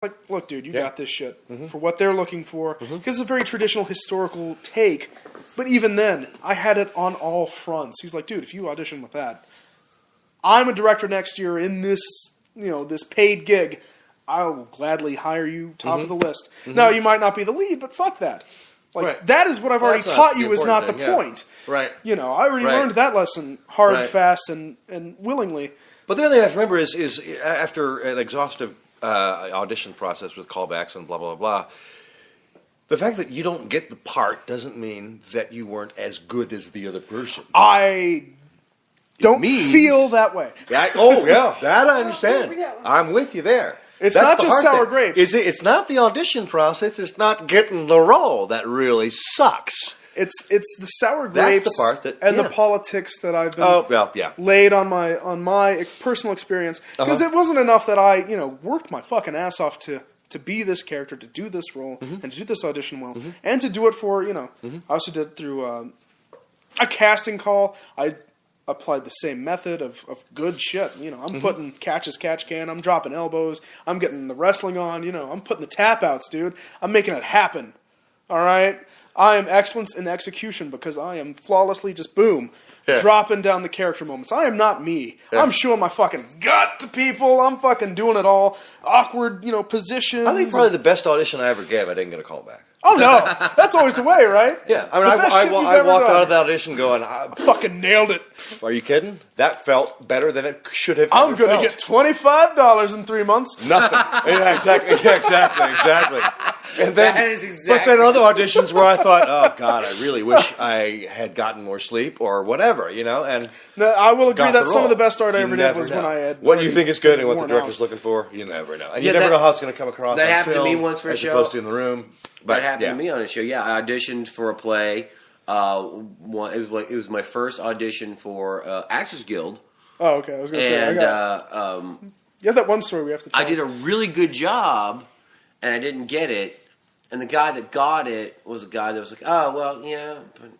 like, look, dude, you got this shit for what they're looking for. Because it's a very traditional historical take. But even then, I had it on all fronts. He's like, dude, if you audition with that, I'm a director next year in this, this paid gig. I'll gladly hire you top of the list. Now, you might not be the lead, but fuck that. Like, that is what I've already taught you is not the point. Right. I already learned that lesson hard, fast, and willingly. But the other thing I have to remember is after an exhaustive audition process with callbacks and blah, blah, blah, the fact that you don't get the part doesn't mean that you weren't as good as the other person. I don't feel that way. That I understand. I'm with you there. It's not just sour grapes. It's not the audition process. It's not getting the role that really sucks. It's the sour grapes. That's the part that the politics that I've been laid on my personal experience. Because it wasn't enough that I worked my fucking ass off to be this character, to do this role, and to do this audition well, and to do it for I also did it through a casting call. I applied the same method of good shit. I'm putting catch as catch can. I'm dropping elbows. I'm getting the wrestling on. I'm putting the tap outs, dude. I'm making it happen. All right? I am excellence in execution because I am flawlessly just boom, dropping down the character moments. I am not me. Yeah. I'm showing my fucking gut to people. I'm fucking doing it all. Awkward, positions. I think probably the best audition I ever gave, I didn't get a call back. Oh, no. That's always the way, right? Yeah. I mean, I walked out of that audition going, I fucking nailed it. Are you kidding? That felt better than it should have. I'm going to get $25 in 3 months. Nothing. Yeah, exactly. And then, that is exactly. But then other auditions where I thought, oh, God, I really wish I had gotten more sleep or whatever, And no, I will agree that some of the best art I ever did was when I had... What you think is good and what the director's looking for, you never know. And you never know how it's going to come across that on happened film to me once for a show. As opposed to in the room. That happened to me on a show. Yeah, I auditioned for a play. It was my first audition for Actors Guild. Oh, okay. I was going to say. You have that one story we have to tell. I did a really good job, and I didn't get it. And the guy that got it was a guy that was like, "Oh, well, yeah, but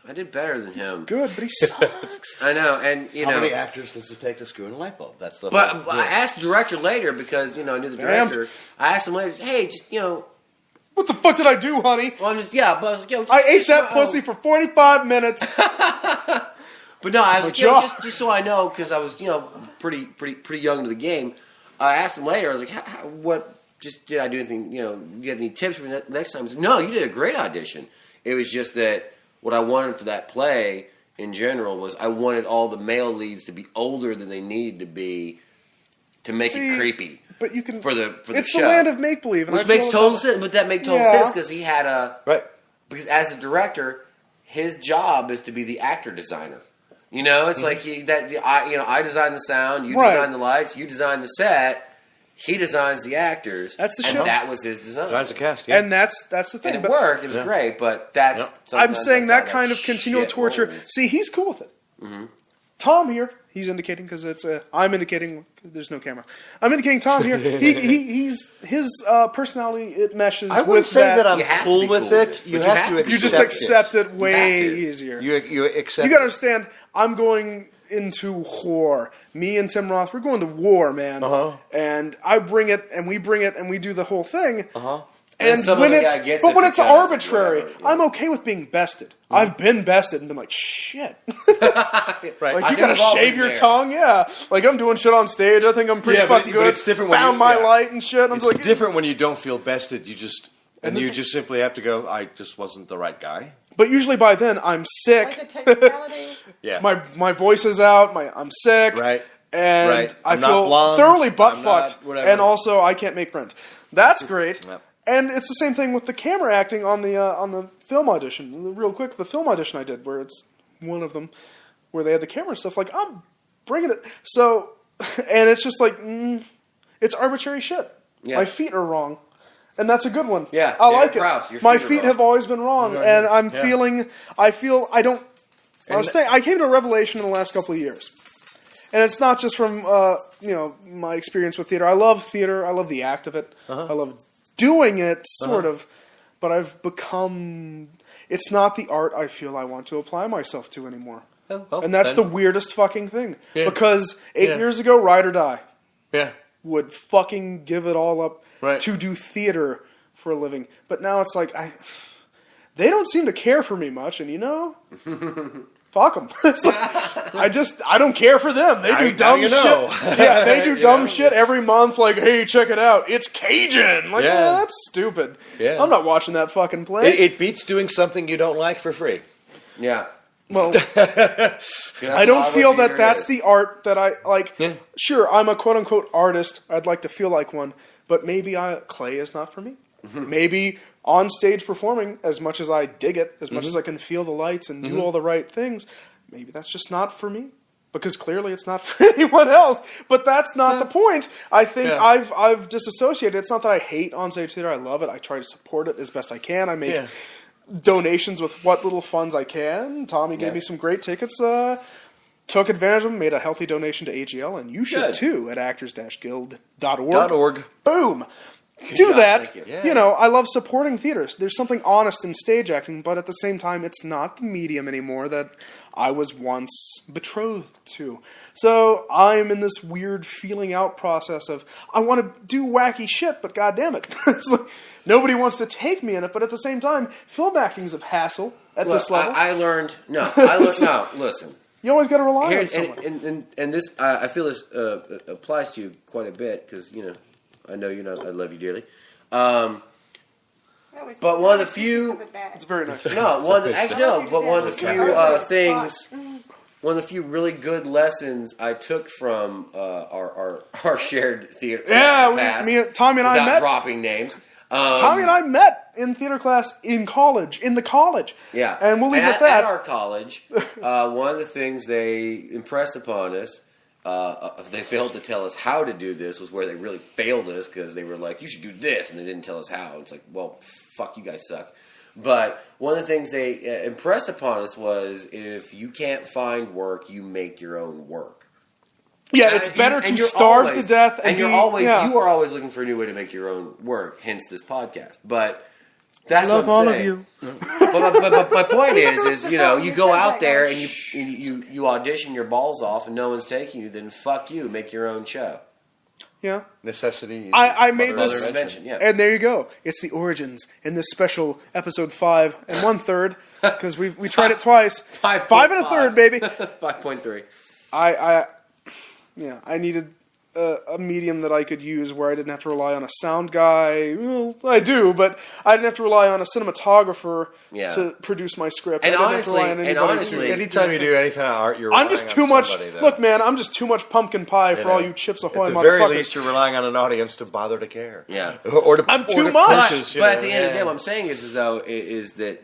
I did better than him." He's good, but he sucks. I know, and how many actors does it take to screw in a light bulb? That's the. But I asked the director later because I knew the director. I asked him later, "Hey, just what the fuck did I do, honey?" Well, but I was like, I ate that pussy for 45 minutes. But no, I was just so I know because I was pretty young to the game. I asked him later. I was like, "What? Just did I do anything? You have any tips for me next time?" He said, "No, you did a great audition. It was just that what I wanted for that play in general was I wanted all the male leads to be older than they needed to be to make it creepy." But you can for the it's show. The land of make believe, which makes total sense. But that made total sense because he had because as a director, his job is to be the actor designer. It's like I design the sound, you design the lights, you design the set. He designs the actors. That's the show. That was his design. Designs the cast, and that's the thing. And it worked. It was great, but that's. I'm saying that kind of continual torture. Rolls. See, he's cool with it. Mm-hmm. Tom here, he's indicating because I'm indicating. There's no camera. I'm indicating Tom here. He's his personality. It meshes. I wouldn't say that I'm cool with it. You have to. You just accept it way easier. You accept. You got to understand. I'm going into war. Me and Tim Roth, we're going to war, man. And I bring it, and we bring it, and we do the whole thing. And when it's arbitrary, I'm okay with being bested. I've been bested and been like, shit. Like, you gotta shave your tongue? Yeah. Like, I'm doing shit on stage. I think I'm pretty fucking good. But it's different when Found my light and shit. It's different when you don't feel bested. You just simply have to go, I just wasn't the right guy. But usually by then, I'm sick. Yeah. My voice is out. I'm sick. Right. And I feel thoroughly butt-fucked. And also, I can't make rent. That's great. Yep. And it's the same thing with the camera acting on the film audition. Real quick, the film audition I did, where it's one of them, where they had the camera and stuff. Like, I'm bringing it. So, and it's just like, it's arbitrary shit. Yeah. My feet are wrong. And that's a good one. Yeah. I like it. My feet have always been wrong. And I'm feeling, I came to a revelation in the last couple of years. And it's not just from, my experience with theater. I love theater. I love the act of it. I love doing it, sort of. But I've become, it's not the art I feel I want to apply myself to anymore. And that's the weirdest fucking thing. Yeah. Because 8 years ago, ride or die. Yeah. would fucking give it all up Right. to do theater for a living. But now it's like, they don't seem to care for me much, and fuck them. I don't care for them. They do dumb shit. Yeah, they do dumb shit every month. Like, hey, check it out. It's Cajun. Like, that's stupid. Yeah. I'm not watching that fucking play. It beats doing something you don't like for free. Yeah. Well, I don't feel that that's the art that I like. Yeah. Sure, I'm a quote unquote artist. I'd like to feel like one, but maybe clay is not for me. Maybe on stage performing, as much as I dig it, as much as I can feel the lights and do all the right things, maybe that's just not for me. Because clearly it's not for anyone else. But that's not the point. I think I've disassociated. It's not that I hate onstage theater. I love it. I try to support it as best I can. I make donations with what little funds I can. Tommy gave me some great tickets. Took advantage of them, made a healthy donation to AGL, and you should too at actors-guild.org. Boom! Do that. You know, I love supporting theaters. There's something honest in stage acting, but at the same time, it's not the medium anymore that I was once betrothed to. So I'm in this weird feeling out process of, I want to do wacky shit, but goddammit. It's like, nobody wants to take me in it, but at the same time, film acting is a hassle at this level. Listen. You always got to rely on someone. And this, I feel this applies to you quite a bit, because, you know, I know you know I love you dearly. But one of the few... It's very nice. No, one of the things... One of the few really good lessons I took from our shared theater class, Tommy and I met... Without dropping names. Tommy and I met in theater class in the college. Yeah. And we'll leave it at that. At our college, one of the things they impressed upon us, they failed to tell us how to do this, was where they really failed us, because they were like, you should do this, and they didn't tell us how. It's like, well, fuck, you guys suck. But one of the things they impressed upon us was, if you can't find work, you make your own work. Yeah, it's better to starve to death. And you are always looking for a new way to make your own work, hence this podcast. But that's what I'm saying. I love all of you. But my point is you know, you go out there and you audition your balls off and no one's taking you, then fuck you, make your own show. Yeah. Necessity. I made this invention, and there you go. It's the origins in this special episode 5 1/3, because we tried it twice. 5 1/3, baby. 5.3. I needed a medium that I could use where I didn't have to rely on a sound guy. Well, I do, but I didn't have to rely on a cinematographer to produce my script. And honestly, anytime you do anything on art, you're relying I'm just on too much. Somebody, look, man, I'm just too much pumpkin pie for all you Chips Ahoy motherfuckers. At the very least, you're relying on an audience to bother to care. Yeah, I'm too much. But at the end of the day, what I'm saying is that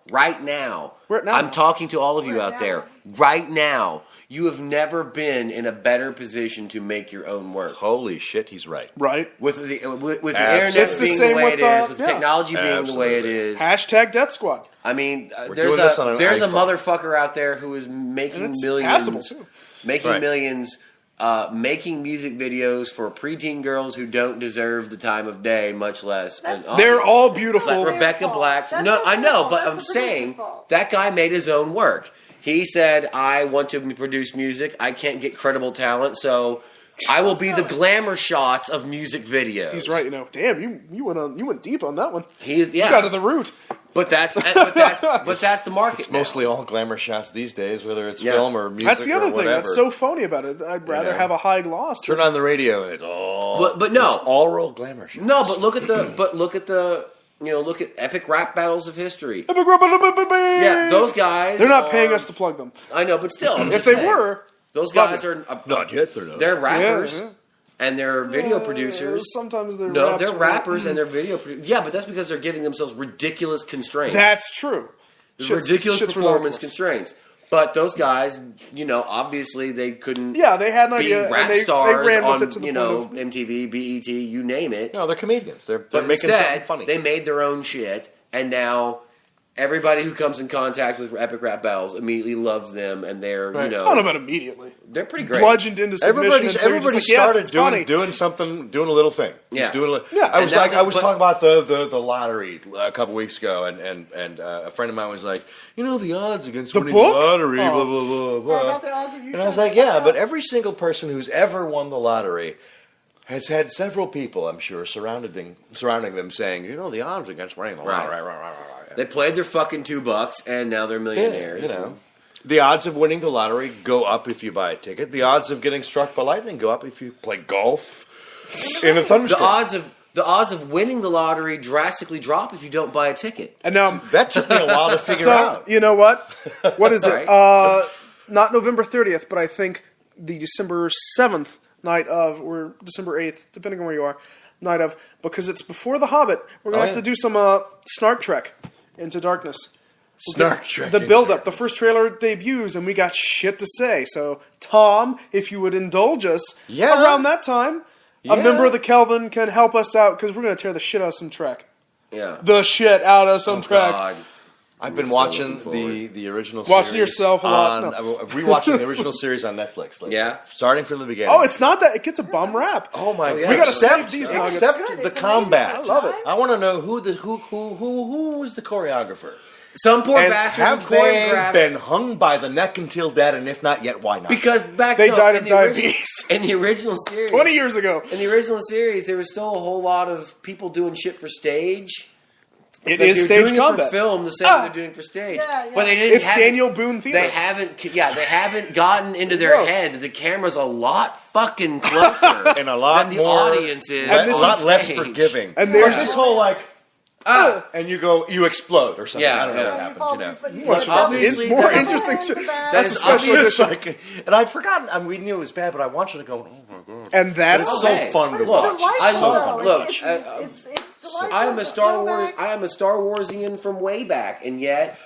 right now, I'm talking to all of you out there. Right now, you have never been in a better position to make your own work. Holy shit, he's right. Right. With the internet being the way it is, with technology being the way it is. Hashtag Death Squad. I mean, there's a motherfucker out there who is making millions. Making music videos for preteen girls who don't deserve the time of day, much less. They're all beautiful. Like Rebecca Black. I know, but I'm saying that guy made his own work. He said, I want to produce music. I can't get credible talent, so I will be the glamour shots of music videos. He's right, you know. Damn, you went deep on that one. You got to the root. But that's the market. It's mostly all glamour shots these days, whether it's film or music. That's the other thing that's so phony about it. I'd rather have a high gloss. Turn on the radio and it's all. But no, it's all real glamour shots. No, but look at the. Look at epic rap battles of history. Yeah, those guys. They're not paying us to plug them. I know, but still, if they were, those guys are not yet. They're not. They're rappers and they're video producers. Sometimes they're they're rappers and they're video producers. Yeah, but that's because they're giving themselves ridiculous constraints. That's true. Ridiculous performance constraints. But those guys, obviously they couldn't. Yeah, they had an idea. Rap stars on, MTV, BET, you name it. No, they're comedians. They're making something funny. They made their own shit, and now everybody who comes in contact with Epic Rap Battles immediately loves them, and they're I don't know about immediately. They're pretty great. Bludgeoned into submission. Everybody started doing something, doing a little thing. Yeah, I was talking about the lottery a couple weeks ago, and a friend of mine was like, the odds against winning the lottery, blah blah blah blah. About the odds of you. And I was like, yeah, but every single person who's ever won the lottery has had several people, I'm sure, surrounding them saying, the odds against winning the lottery. Right. They played their fucking $2, and now they're millionaires. The odds of winning the lottery go up if you buy a ticket. The odds of getting struck by lightning go up if you play golf in a thunderstorm. The odds of winning the lottery drastically drop if you don't buy a ticket. And now that took me a while to figure out. You know what? What is it? Not November 30th, but I think the December 7th night of, or December 8th, depending on where you are, night of, because it's before The Hobbit. We're going to have to do some Snark Trek Into Darkness. Snark Trek. The build-up. The first trailer debuts, and we got shit to say. So, Tom, if you would indulge us around that time, a member of the Kelvin can help us out, because we're going to tear the shit out of some Trek. Yeah. The shit out of some Trek. God. I've been watching the original series. Watching yourself a lot. Rewatching the original series on Netflix lately. Yeah. Starting from the beginning. Oh, it's not that. It gets a bum rap. Oh my god. We got to save these nuggets. Except the combat. I love it. I want to know who was the choreographer. Some poor And bastard have who they choreographs. been hung by the neck until dead, and if not yet, why not? Because back they died of diabetes. In the original series. 20 years ago. In the original series, there was still a whole lot of people doing shit for stage. It is stage doing combat. It for film the same way they're doing for stage. Yeah. But they didn't. It's Daniel Boone Theater. They haven't gotten into their head that the camera's a lot fucking closer and a lot than the more, audience is. And on a lot stage. less forgiving. And there's this whole and you explode or something. Yeah, I don't know what happened. Obviously, more that's- interesting shit. That That's is a special obvious. edition. And I'd forgotten. I mean, we knew it was bad, but I watched it and go, oh my god. And that's It's so fun to watch. I love. Look, it's delightful. I am a Star Go Wars. back. I am a Star Warsian from way back, and yet,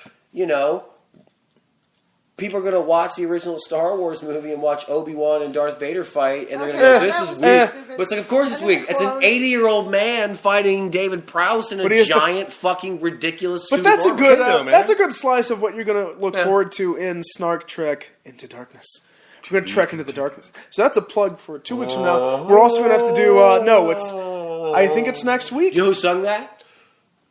people are going to watch the original Star Wars movie and watch Obi-Wan and Darth Vader fight, and they're going to go, "This is weak." But it's like, of course it's weak. It's an 80-year-old man fighting David Prowse in a giant, fucking ridiculous. But suit that's a armor. good. That's a good slice of what you're going to look forward to in Snark Trek Into Darkness. We're going to trek into the darkness. So that's a plug for 2 weeks from now. We're also going to have to do. I think it's next week. You know who sung that?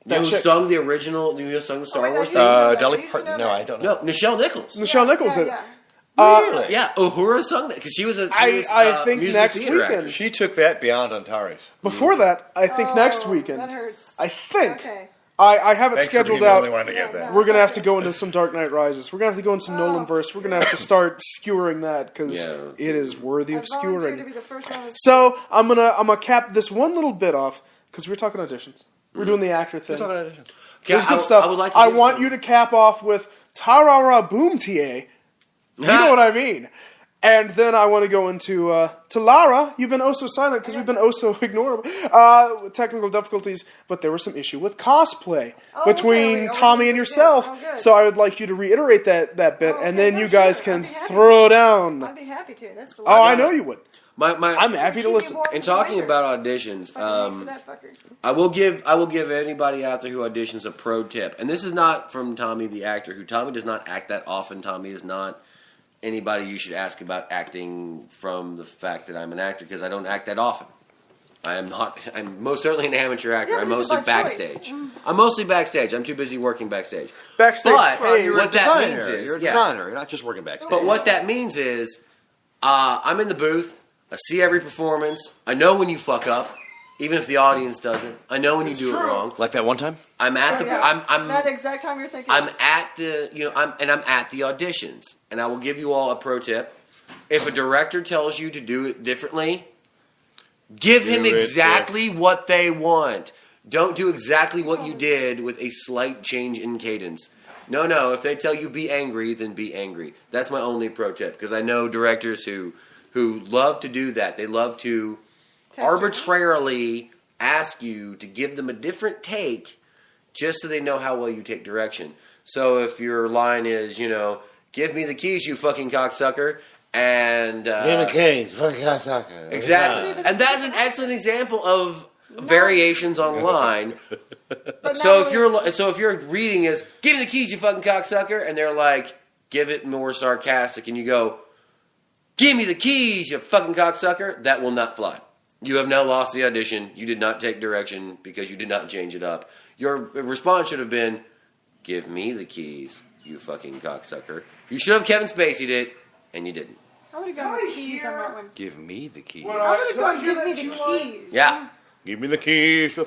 You know who chick. sung the original? You know who sung the Star Wars thing? No, I don't know. No, Nichelle Nichols. Nichelle Nichols did. Yeah. Really? Yeah, Uhura sung that because she was a I think musical next theater weekend. actress. She took that beyond Antares. Before that, I think next weekend. That hurts. I think. Okay. I have it Thanks for scheduled being the out. only one to get that. We're going to have to go into some Dark Knight Rises. We're going to have to go into some Nolan verse. We're going to have to start skewering that because it is worthy of skewering. To be the first one So I'm gonna cap this one little bit off because we're talking auditions. We're doing the actor thing. There's good stuff. I would like to I give want some- you to cap off with Ta-ra-ra boom TA. You know what I mean. And then I want to go into to Lara. You've been oh so silent because we've been oh so ignorable. With technical difficulties, but there was some issue with cosplay between Tommy and yourself. So I would like you to reiterate that bit, and then you guys can throw down. I'd be happy to. That's the I know you would. I'm happy to listen. In talking about auditions, I will give anybody out there who auditions a pro tip, and this is not from Tommy the actor. Who Tommy does not act that often. Tommy is not anybody you should ask about acting from the fact that I'm an actor because I don't act that often. I'm most certainly an amateur actor. Yeah, I'm but it's mostly about backstage. choice. I'm mostly backstage. I'm too busy working backstage. Backstage. But Hey, You're what a that designer. means is You're a designer. You're not just working backstage. But what that means is, I'm in the booth. I see every performance. I know when you fuck up, even if the audience doesn't. I know when you do it wrong. Like that one time? I'm at the. I'm that exact time you're thinking. I'm at the. I'm at the auditions, and I will give you all a pro tip. If a director tells you to do it differently, give him exactly what they want. Don't do exactly what you did with a slight change in cadence. No. If they tell you be angry, then be angry. That's my only pro tip because I know directors who love to do that. They love to arbitrarily ask you to give them a different take just so they know how well you take direction. So if your line is, give me the keys, you fucking cocksucker, and Give me the keys, fucking cocksucker. exactly, and that's an excellent example of variations on line. So if your reading is give me the keys, you fucking cocksucker, and they're like give it more sarcastic, and you go give me the keys, you fucking cocksucker, that will not fly. You have now lost the audition. You did not take direction because you did not change it up. Your response should have been, give me the keys, you fucking cocksucker. You should have Kevin Spacey'd it, and you didn't. I'm gonna go with the keys on that one. Give me the keys. What I'm gonna go and give me the keys. Yeah. Give me the keys.